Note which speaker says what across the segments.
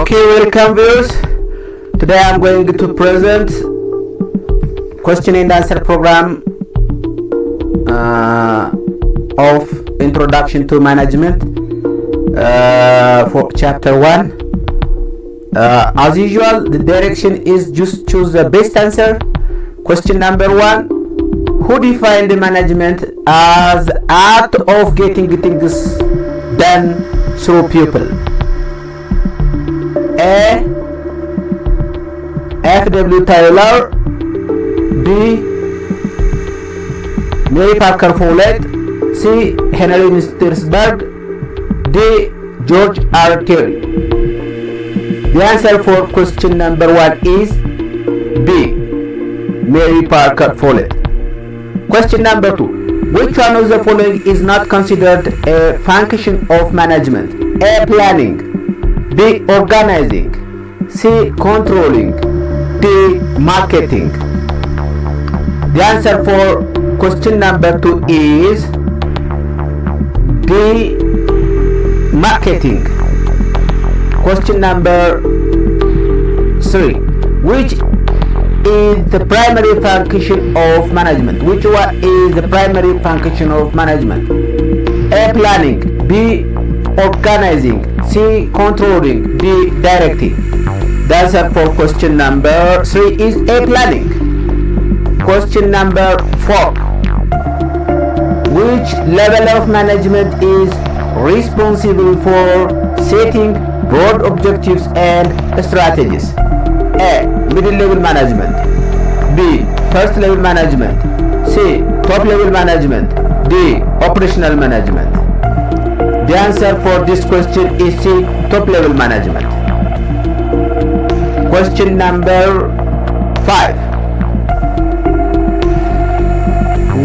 Speaker 1: Okay, welcome viewers. Today I'm going to present question and answer program of Introduction to Management for chapter 1. As usual, the direction is just choose the best answer. Question number 1. Who defined the management as the art of getting things done through people? A. F.W. Taylor. B. Mary Parker Follett. C. Henry Mistersburg. D. George R. Terry. The answer for question number 1 is B. Mary Parker Follett. Question number 2. Which one of the following is not considered a function of management? A. Planning. B. Organizing. C. Controlling. D. Marketing. The answer for question number 2 is B. Marketing. Question number 3. Which is the primary function of management? Which one is the primary function of management? A. Planning. B. Organizing. C. Controlling. D. Directing. The answer for question number 3 is A. Planning. Question number 4. Which level of management is responsible for setting broad objectives and strategies? A. Middle level management. B. First level management. C. Top level management. D. Operational management. The answer for this question is C. Top level management. Question number 5.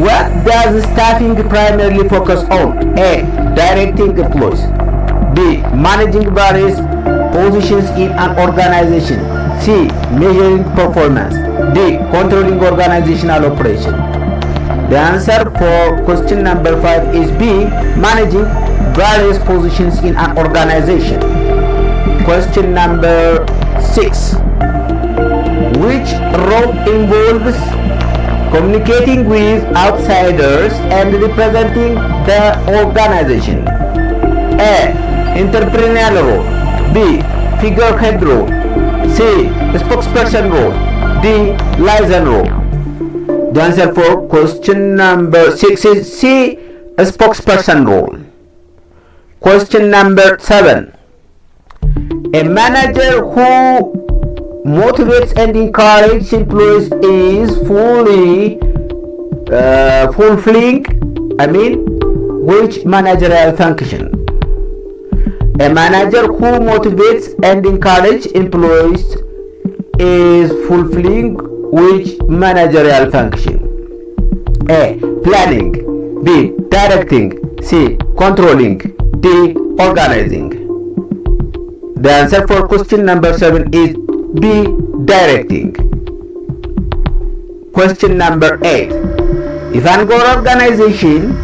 Speaker 1: What does staffing primarily focus on? A. Directing employees. B. Managing various positions in an organization. C. Measuring performance. D. Controlling organizational operation. The answer for question number 5 is B. Managing various positions in an organization. Question number 6. Which role involves communicating with outsiders and representing the organization? A. Entrepreneurial role. B. Figurehead role. C. Spokesperson role. D. Liaison role. The answer for question number 6 is C. Spokesperson role. Question number 7. A manager who motivates and encourages employees is fulfilling which managerial function? A manager who motivates and encourages employees is fulfilling which managerial function? A. Planning. B. Directing. C. Controlling. D. Organizing. The answer for question number 7 is B. Directing. Question number 8. If an organization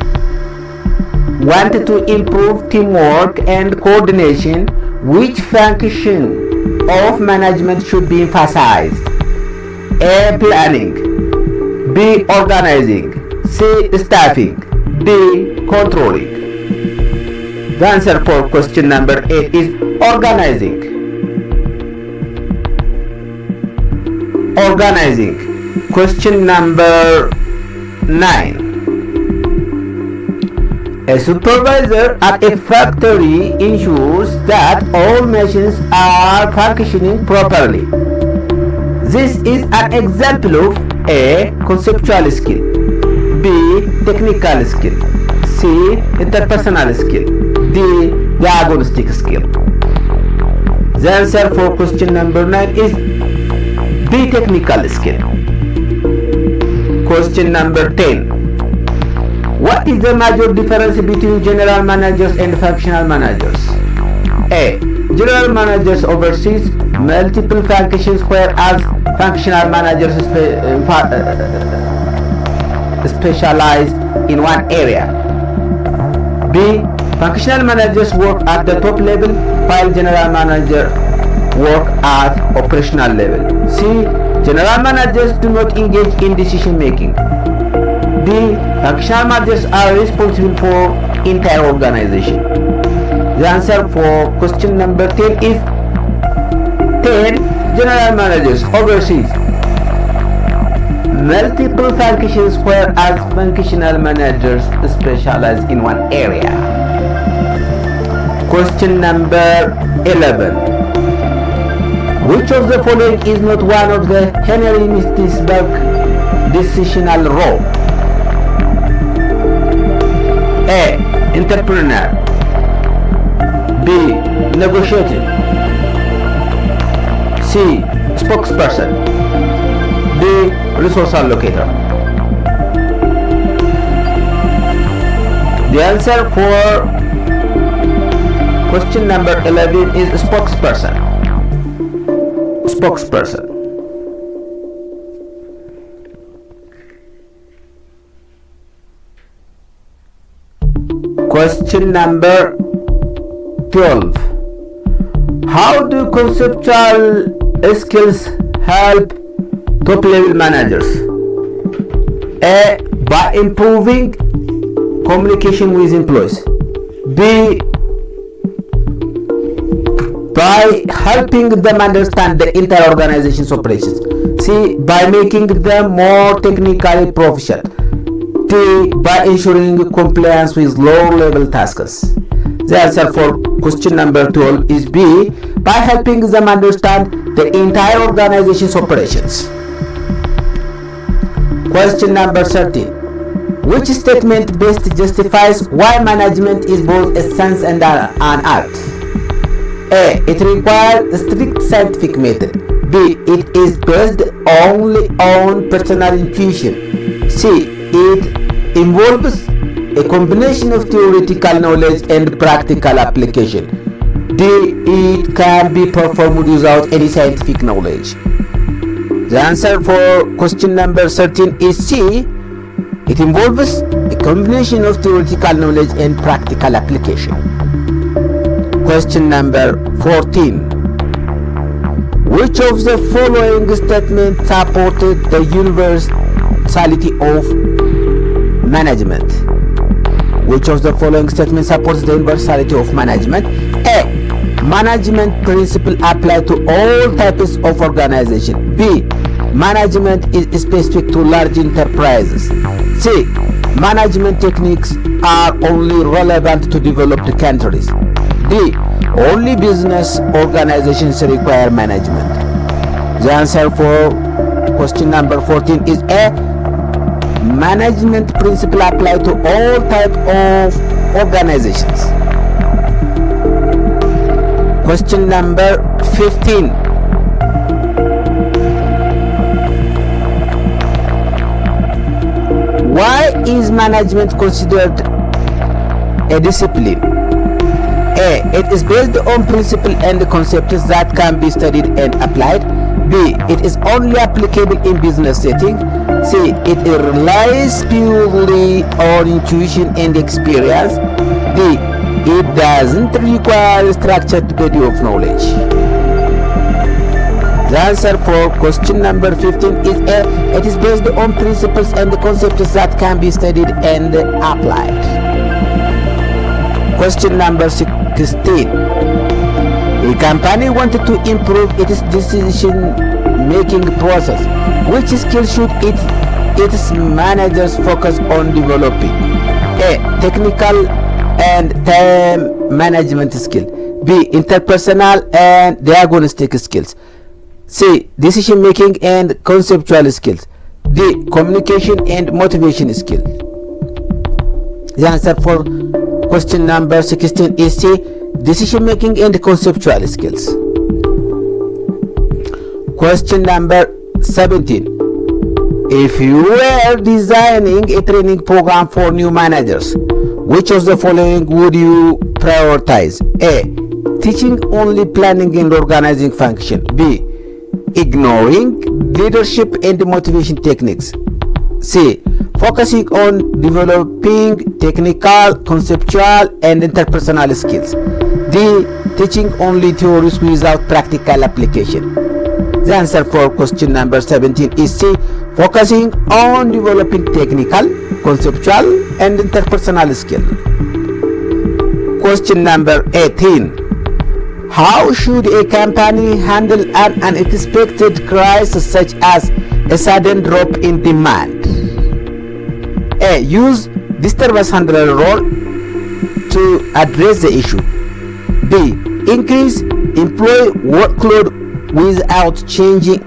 Speaker 1: wanted to improve teamwork and coordination, which function of management should be emphasized? A. Planning. B. Organizing. C. Staffing. D. Controlling. The answer for question number 8 is organizing. Organizing. Question number 9. A supervisor at a factory ensures that all machines are functioning properly. This is an example of A. Conceptual skill. B. Technical skill. C. Interpersonal skill. D. Diagnostic skill. The answer for question number 9 is B. Technical skill. Question number 10. What is the major difference between general managers and functional managers? A. General managers oversees multiple functions, whereas functional managers specialize in one area. B. Functional managers work at the top level, while general managers work at operational level. C. General managers do not engage in decision making. D. Functional managers are responsible for entire organization. The answer for question number 10 is 10. General managers oversees multiple functions, whereas functional managers specialize in one area. Question number 11. Which of the following is not one of the Henry Mistisburg decisional role? A. Entrepreneur. B. Negotiator. C. Spokesperson. D. Resource allocator. The answer for question number 11 is spokesperson. Spokesperson. Question number 12. How do conceptual skills help top level managers? A. By improving communication with employees. B. By helping them understand the entire organization's operations. C. By making them more technically proficient. D. By ensuring compliance with low-level tasks. The answer for question number 12 is B. By helping them understand the entire organization's operations. Question number 13. Which statement best justifies why management is both a science and an art? A. It requires a strict scientific method. B. It is based only on personal intuition. C. It involves a combination of theoretical knowledge and practical application. D. It can be performed without any scientific knowledge. The answer for question number 13 is C. It involves a combination of theoretical knowledge and practical application. Question number 14. Which of the following statements supported the universality of management? Which of the following statements supports the universality of management? A. Management principles apply to all types of organization. B. Management is specific to large enterprises. C. Management techniques are only relevant to developed countries. D. Only business organizations require management. The answer for question number 14 is A. Management principles apply to all types of organizations. Question number 15. Why is management considered a discipline? A. It is based on principles and concepts that can be studied and applied. B. It is only applicable in business setting. C. It relies purely on intuition and experience. D. It doesn't require a structured body of knowledge. The answer for question number 15 is A. It is based on principles and concepts that can be studied and applied. Question number 16. A company wanted to improve its decision-making process. Which skills should its managers focus on developing? A. Technical and time management skill. B. Interpersonal and diagnostic skills. C. Decision making and conceptual skills. D. Communication and motivation skill. The answer for question number 16 is C. Decision making and conceptual skills. Question number 17. If you were designing a training program for new managers, which of the following would you prioritize? A. Teaching only planning and organizing function. B. Ignoring leadership and motivation techniques. C. Focusing on developing technical, conceptual, and interpersonal skills. D. teaching only theories without practical application. The answer for question number 17 is C. Focusing on developing technical, conceptual, and interpersonal skills. Question number 18. How should a company handle an unexpected crisis such as a sudden drop in demand? A. Use disturbance handler role to address the issue. B. Increase employee workload without changing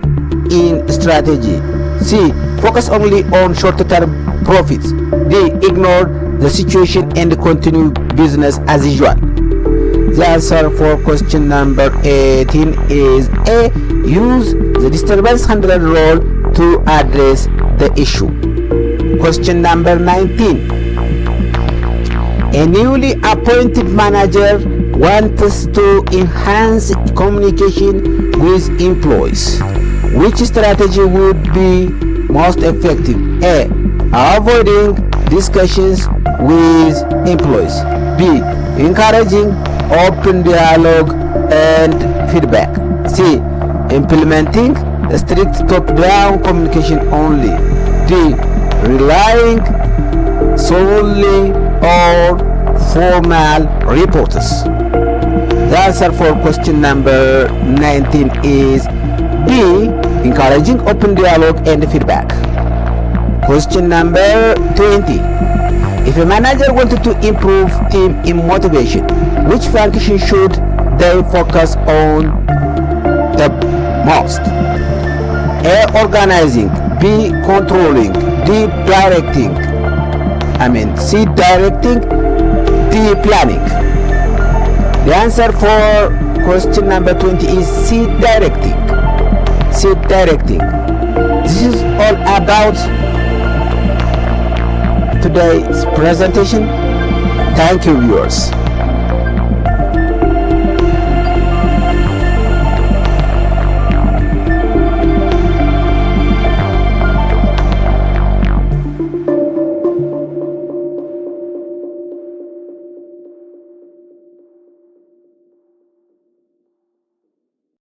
Speaker 1: in strategy. C. Focus only on short-term profits. D. Ignore the situation and continue business as usual. The answer for question number 18 is A. Use the disturbance handler role to address the issue. Question number 19. A newly appointed manager wants to enhance communication with employees. Which strategy would be most effective? A. Avoiding discussions with employees. B. Encouraging open dialogue and feedback. C. Implementing strict top-down communication only. D. Relying solely on formal reports. The answer for question number 19 is B. Encouraging open dialogue and feedback. Question number 20. If a manager wanted to improve team motivation, which function should they focus on the most? A. Organizing. B. Controlling. D. Directing. C. Directing. D. Planning. The answer for question number 20 is C. Directing. C. Directing. This is all about today's presentation. Thank you, viewers.